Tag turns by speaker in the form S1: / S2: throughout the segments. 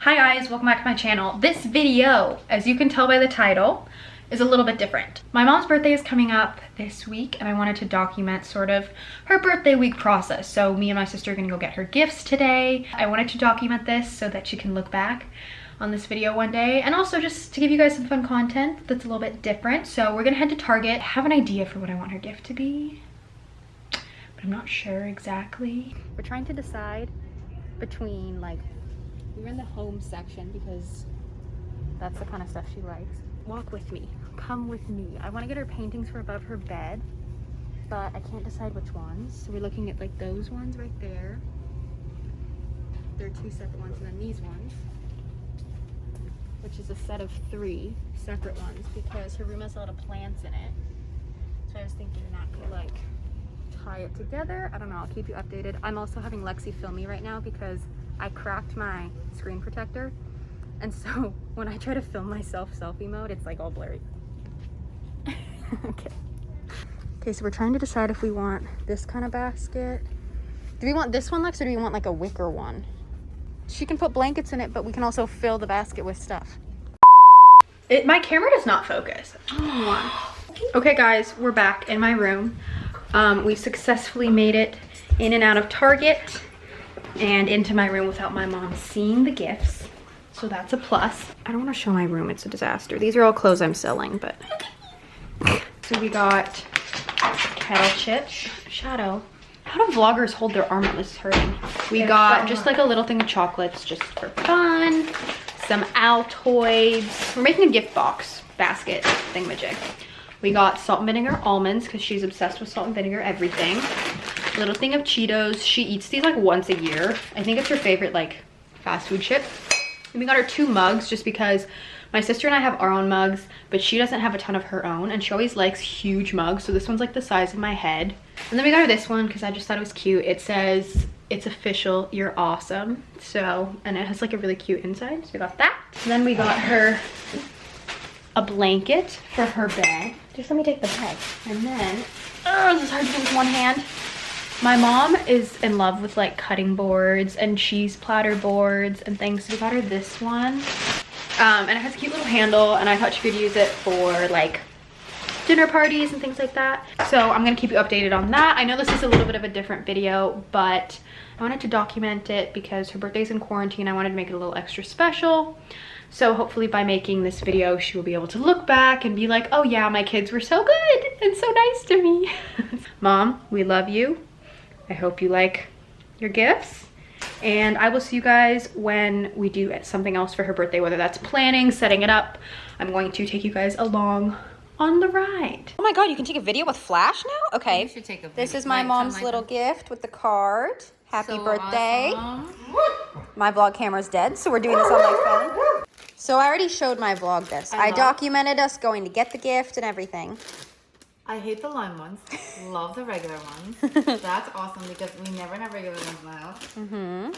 S1: Hi guys, welcome back to my channel. This video, as you can tell by the title, is a little bit different. My mom's birthday is coming up this week and I wanted to document sort of her birthday week process. So me and my sister are gonna go get her gifts today. I wanted to document this so that she can look back on this video one day, and also just to give you guys some fun content that's a little bit different. So we're gonna head to Target. I have an idea for what I want her gift to be, but I'm not sure exactly. We're trying to decide between, like, we're in the home section because that's the kind of stuff she likes. Walk with me, come with me. I want to get her paintings for above her bed, but I can't decide which ones. So we're looking at like those ones right there. There are two separate ones, and then these ones, which is a set of 3 separate ones because her room has a lot of plants in it. So I was thinking that could like tie it together. I don't know, I'll keep you updated. I'm also having Lexi film me right now because I cracked my screen protector, and so when I try to film myself selfie mode, it's like all blurry. Okay, so we're trying to decide if we want this kind of basket. Do we want this one, Lex, or do we want like a wicker one? She can put blankets in it, but we can also fill the basket with stuff. My camera does not focus. I don't know why. Okay guys, we're back in my room. We successfully made it in and out of Target and into my room without my mom seeing the gifts, so that's a plus. I don't want to show my room, it's a disaster. These are all clothes I'm selling, but so we got kettle chips. Shadow, how do vloggers hold their arm out? This is hurting. We got just like a little thing of chocolates just for fun, some Altoids. We're making a gift box basket thingamajig. We got salt and vinegar almonds because she's obsessed with salt and vinegar everything. Little thing of Cheetos. She eats these like once a year. I think it's her favorite like fast food chip. And we got her 2 mugs just because my sister and I have our own mugs, but she doesn't have a ton of her own, and she always likes huge mugs. So this one's like the size of my head. And then we got her this one because I just thought it was cute. It says, "It's official, you're awesome." So, and it has like a really cute inside. So we got that. And then we got her a blanket for her bed. Just let me take the bed. And then, this is hard to do with one hand. My mom is in love with like cutting boards and cheese platter boards and things. So we got her this one. And it has a cute little handle, and I thought she could use it for like dinner parties and things like that. So I'm gonna keep you updated on that. I know this is a little bit of a different video, but I wanted to document it because her birthday's in quarantine. I wanted to make it a little extra special. So hopefully by making this video, she will be able to look back and be like, oh yeah, my kids were so good and so nice to me. Mom, we love you. I hope you like your gifts, and I will see you guys when we do something else for her birthday, whether that's planning, setting it up. I'm going to take you guys along on the ride. Oh my God, you can take a video with flash now? Okay. You should take a video. This is my mom's little gift with the card. Happy birthday. Awesome. My vlog camera's dead, so we're doing this on my phone. So I already showed my vlog this. I documented us going to get the gift and everything.
S2: I hate the lime ones. Love the regular ones. That's awesome because we never have regular ones now. Mm-hmm.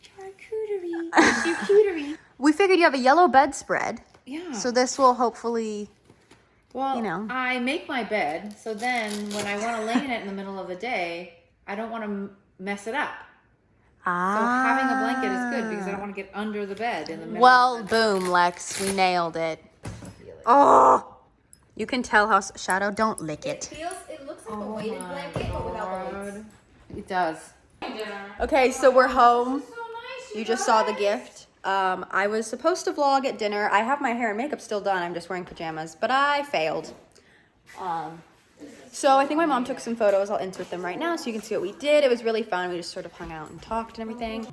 S2: Charcuterie. Charcuterie.
S1: We figured you have a yellow bedspread.
S2: Yeah.
S1: So this will hopefully,
S2: well,
S1: you know.
S2: I make my bed, so then when I want to lay in it in the middle of the day, I don't want to mess it up.
S1: Ah.
S2: So having a blanket is good because I don't want to get under the bed in the middle.
S1: Well, boom, Lex. We nailed it. Oh. You can tell how Shadow, don't lick it.
S3: It looks like a weighted blanket, but without the weights.
S2: It does.
S1: Okay, so we're home. You just saw the gift. I was supposed to vlog at dinner. I have my hair and makeup still done. I'm just wearing pajamas, but I failed. So I think my mom took some photos. I'll insert them right now so you can see what we did. It was really fun. We just sort of hung out and talked and everything.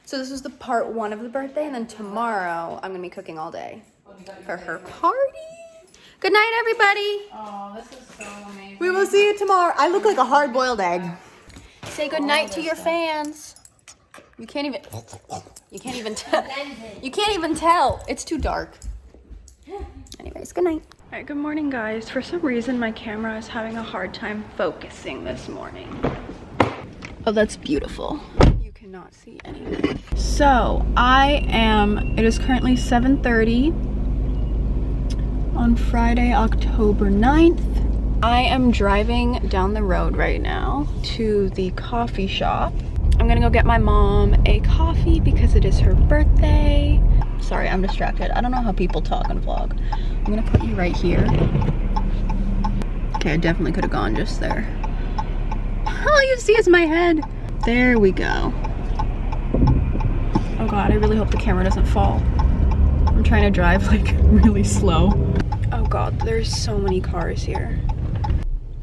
S1: So this was the part 1 of the birthday, and then tomorrow I'm gonna be cooking all day for her party. Good night, everybody.
S2: Oh, this is so amazing.
S1: We will see you tomorrow. I look like a hard-boiled egg. Say good night to your fans. You can't even tell. You can't even tell. It's too dark. Anyways, good night. All right, good morning, guys. For some reason, my camera is having a hard time focusing this morning. Oh, that's beautiful. Cannot see anything. So it is currently 7:30 on Friday, October 9th. I am driving down the road right now to the coffee shop. I'm gonna go get my mom a coffee because it is her birthday. Sorry, I'm distracted. I don't know how people talk and vlog. I'm gonna put you right here. Okay, I definitely could have gone just there. All you see is my head. There we go. Oh God, I really hope the camera doesn't fall. I'm trying to drive like really slow. Oh God, there's so many cars here.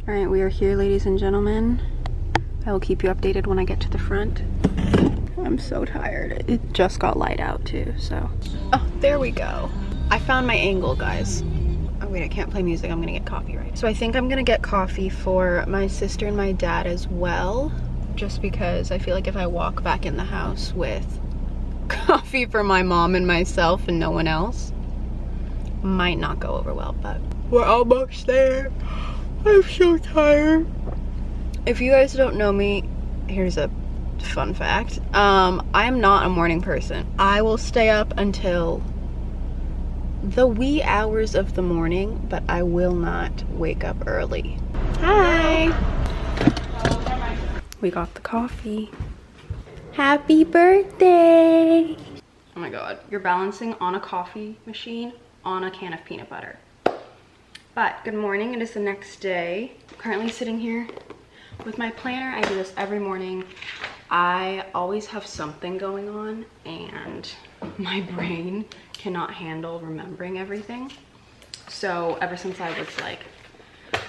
S1: All right, we are here, ladies and gentlemen. I will keep you updated when I get to the front. I'm so tired. It just got light out too, so. Oh, there we go. I found my angle, guys. Oh wait, I can't play music. I'm gonna get copyright. So I think I'm gonna get coffee for my sister and my dad as well, just because I feel like if I walk back in the house with coffee for my mom and myself and no one else, might not go over well, but we're almost there. I'm so tired. If you guys don't know me, here's a fun fact. I am not a morning person. I will stay up until the wee hours of the morning, but I will not wake up early. Hi. We got the coffee. Happy birthday. Oh my God, you're balancing on a coffee machine on a can of peanut butter. But good morning, it is the next day. I'm currently sitting here with my planner. I do this every morning. I always have something going on and my brain cannot handle remembering everything. So ever since I was like,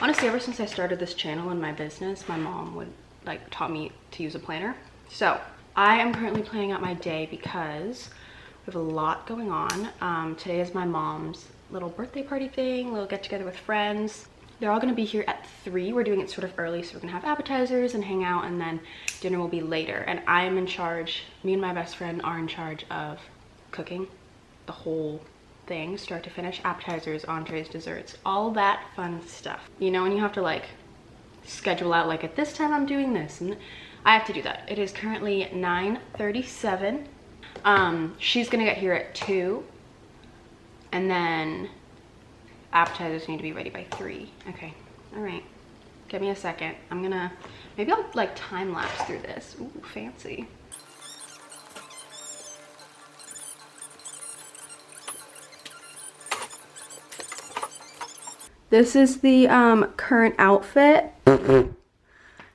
S1: honestly, ever since I started this channel and my business, my mom would like taught me to use a planner. So I am currently planning out my day because we have a lot going on. Today is my mom's little birthday party thing, little get together with friends. They're all gonna be here at 3. We're doing it sort of early, so we're gonna have appetizers and hang out, and then dinner will be later. And I am in charge, me and my best friend are in charge of cooking the whole thing, start to finish, appetizers, entrees, desserts, all that fun stuff. You know, and you have to like schedule out like at this time I'm doing this, and I have to do that. It is currently 9:37. She's gonna get here at 2, and then appetizers need to be ready by 3. Okay, all right, give me a second. I'm gonna, maybe I'll like time lapse through this. Ooh, fancy. This is the current outfit.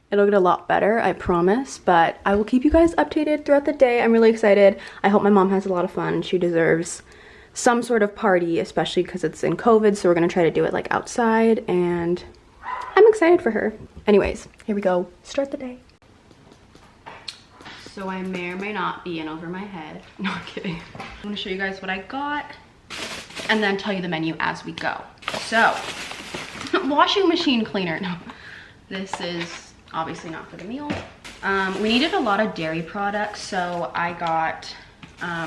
S1: It'll get a lot better, I promise, but I will keep you guys updated throughout the day. I'm really excited. I hope my mom has a lot of fun. She deserves some sort of party, especially because it's in COVID, so we're gonna try to do it like outside, and I'm excited for her. Anyways, here we go. Start the day. So I may or may not be in over my head. No, I'm kidding. I'm gonna show you guys what I got and then tell you the menu as we go. So, washing machine cleaner. No, this is obviously not for the meal. We needed a lot of dairy products, so I got,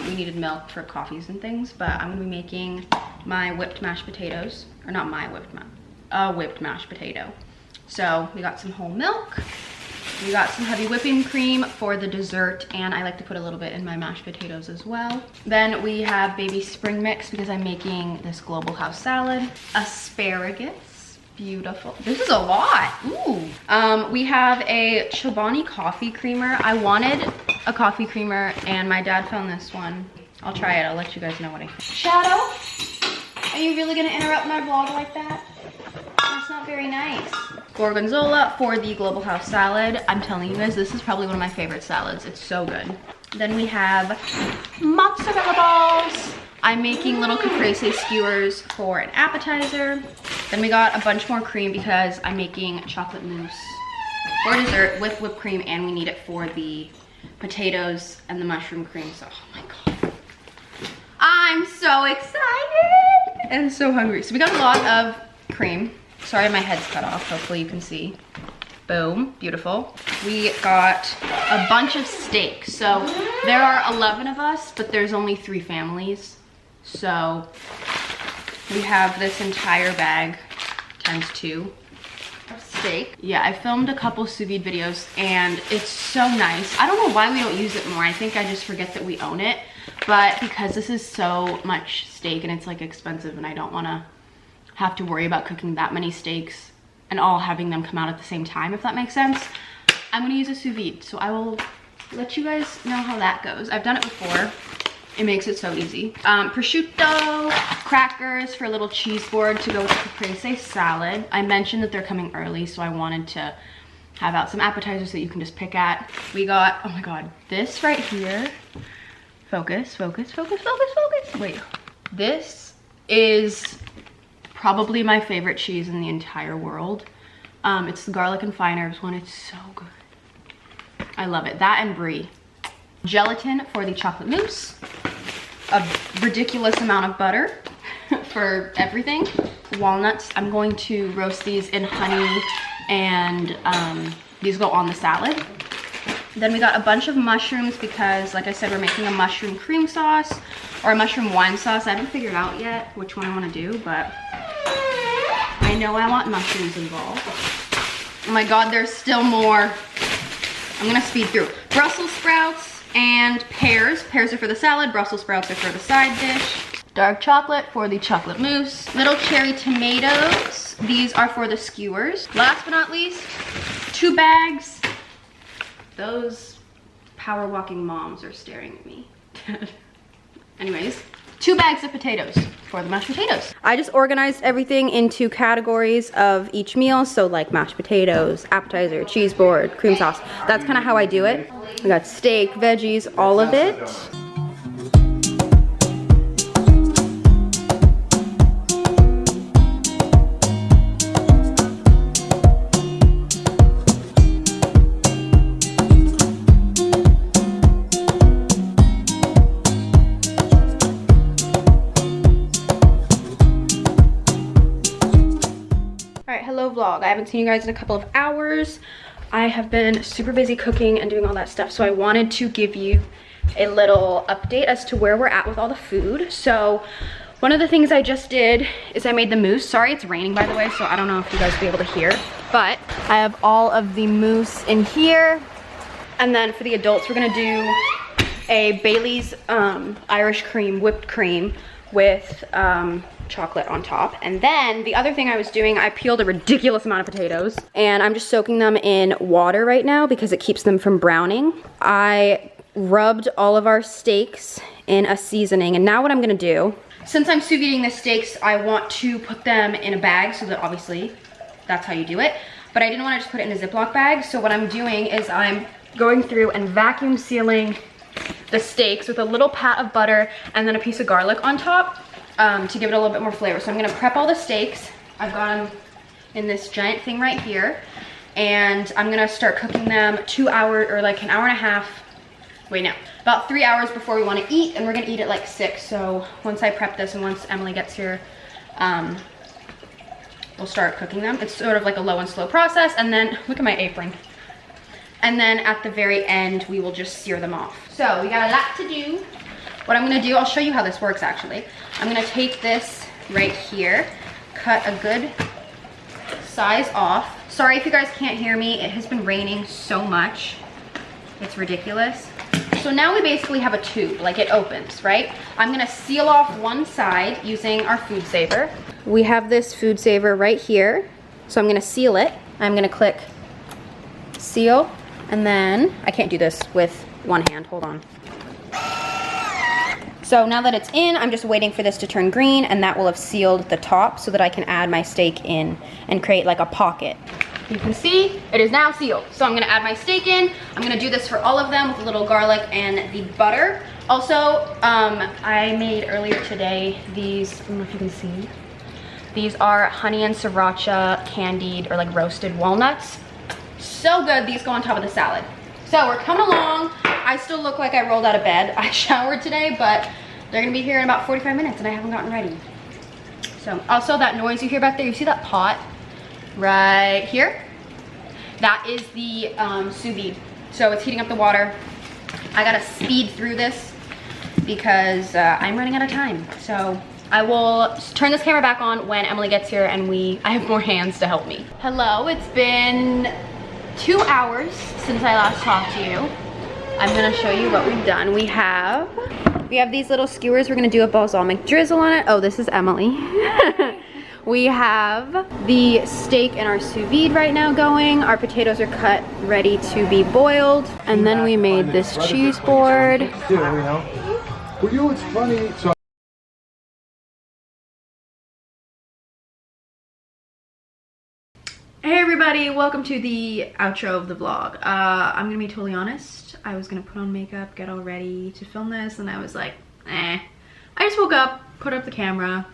S1: we needed milk for coffees and things, but I'm gonna be making my whipped mashed potatoes, or not my whipped, a whipped mashed potato. So we got some whole milk, we got some heavy whipping cream for the dessert, and I like to put a little bit in my mashed potatoes as well. Then we have baby spring mix because I'm making this global house salad. Asparagus, beautiful. This is a lot, ooh. We have a Chobani coffee creamer. I wanted a coffee creamer and my dad found this one. I'll try it, I'll let you guys know what I think. Shadow, are you really gonna interrupt my vlog like that? That's not very nice. Gorgonzola for the global house salad. I'm telling you guys, this is probably one of my favorite salads. It's so good. Then we have mozzarella balls. I'm making little caprese skewers for an appetizer. Then we got a bunch more cream because I'm making chocolate mousse for dessert with whipped cream, and we need it for the potatoes and the mushroom cream. So, oh my God. I'm so excited and so hungry. So we got a lot of cream. Sorry, my head's cut off. Hopefully you can see. Boom, beautiful. We got a bunch of steak. So there are 11 of us, but there's only 3 families. So we have this entire bag times 2 of steak. Yeah, I filmed a couple sous vide videos and it's so nice. I don't know why we don't use it more. I think I just forget that we own it. But because this is so much steak and it's like expensive and I don't wanna
S4: have to worry about cooking that many steaks and all having them come out at the same time, if that makes sense. I'm gonna use a sous vide, so I will let you guys know how that goes. I've done it before. It makes it so easy. Prosciutto, crackers for a little cheese board to go with the caprese salad. I mentioned that they're coming early, so I wanted to have out some appetizers that you can just pick at. We got, oh my God, this right here. Focus, focus, focus, focus, focus. Wait, this is probably my favorite cheese in the entire world. It's the garlic and fine herbs one. It's so good. I love it. That and brie. Gelatin for the chocolate mousse. A ridiculous amount of butter for everything. Walnuts. I'm going to roast these in honey, and these go on the salad. Then we got a bunch of mushrooms because, like I said, we're making a mushroom cream sauce or a mushroom wine sauce. I haven't figured out yet which one I want to do, but I know I want mushrooms involved. Oh my God, there's still more. I'm gonna speed through. Brussels sprouts and pears. Pears are for the salad, Brussels sprouts are for the side dish. Dark chocolate for the chocolate mousse. Little cherry tomatoes. These are for the skewers. Last but not least, 2 bags. Those power walking moms are staring at me. Anyways, 2 bags of potatoes for the mashed potatoes. I just organized everything into categories of each meal. So like mashed potatoes, appetizer, cheese board, cream sauce. That's kind of how I do it. We got steak, veggies, all of it. Vlog. I haven't seen you guys in a couple of hours. I have been super busy cooking and doing all that stuff, so I wanted to give you a little update as to where we're at with all the food. So one of the things I just did is I made the mousse. Sorry, it's raining, by the way, so I don't know if you guys will be able to hear, but I have all of the mousse in here. And then for the adults, we're gonna do a Bailey's Irish cream, whipped cream with chocolate on top. And then the other thing I was doing, I peeled a ridiculous amount of potatoes and I'm just soaking them in water right now because it keeps them from browning. I rubbed all of our steaks in a seasoning, and now what I'm gonna do, since I'm sous videing the steaks, I want to put them in a bag so that obviously that's how you do it, but I didn't want to just put it in a Ziploc bag. So what I'm doing is I'm going through and vacuum sealing the steaks with a little pat of butter and then a piece of garlic on top. To give it a little bit more flavor. So I'm gonna prep all the steaks. I've got them in this giant thing right here. And I'm gonna start cooking them 2 hours, or like an hour and a half. Wait, no, about 3 hours before we wanna eat, and we're gonna eat at like 6. So once I prep this and once Emily gets here, we'll start cooking them. It's sort of like a low and slow process. And then, look at my apron. And then at the very end, we will just sear them off. So we got a lot to do. What I'm gonna do, I'll show you how this works actually. I'm gonna take this right here, cut a good size off. Sorry if you guys can't hear me, it has been raining so much. It's ridiculous. So now we basically have a tube, like it opens, right? I'm gonna seal off one side using our food saver. We have this food saver right here. So I'm gonna seal it. I'm gonna click seal, and then, I can't do this with one hand, hold on. So now that it's in, I'm just waiting for this to turn green, and that will have sealed the top so that I can add my steak in and create like a pocket. You can see it is now sealed. So I'm gonna add my steak in. I'm gonna do this for all of them with a little garlic and the butter. Also, I made earlier today these, I don't know if you can see. These are honey and sriracha candied or like roasted walnuts. So good, these go on top of the salad. So we're coming along. I still look like I rolled out of bed. I showered today, but they're gonna be here in about 45 minutes and I haven't gotten ready. So also that noise you hear back there, you see that pot right here? That is the sous vide. So it's heating up the water. I gotta speed through this because I'm running out of time. So I will turn this camera back on when Emily gets here and I have more hands to help me. Hello, it's been 2 hours since I last talked to you. I'm gonna show you what we've done. We have these little skewers. We're gonna do a balsamic drizzle on it. Oh, this is Emily.
S1: We have the steak in our sous vide right now going. Our potatoes are cut, ready to be boiled. And then we made this cheese board.
S5: Yeah, you know. Well, you know what's funny? So
S4: Hey everybody, welcome to the outro of the vlog. I'm gonna be totally honest. I was gonna put on makeup, get all ready to film this, and I was like, eh. I just woke up, put up the camera.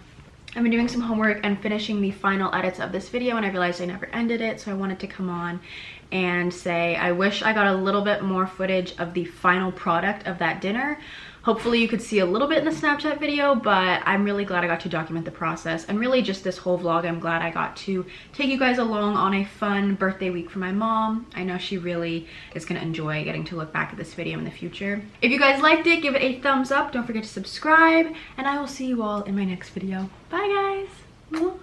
S4: I've been doing some homework and finishing the final edits of this video, and I realized I never ended it, so I wanted to come on and say I wish I got a little bit more footage of the final product of that dinner. Hopefully you could see a little bit in the Snapchat video, but I'm really glad I got to document the process, and really just this whole vlog, I'm glad I got to take you guys along on a fun birthday week for my mom. I know she really is gonna enjoy getting to look back at this video in the future. If you guys liked it, give it a thumbs up. Don't forget to subscribe, and I will see you all in my next video. Bye guys. Mwah.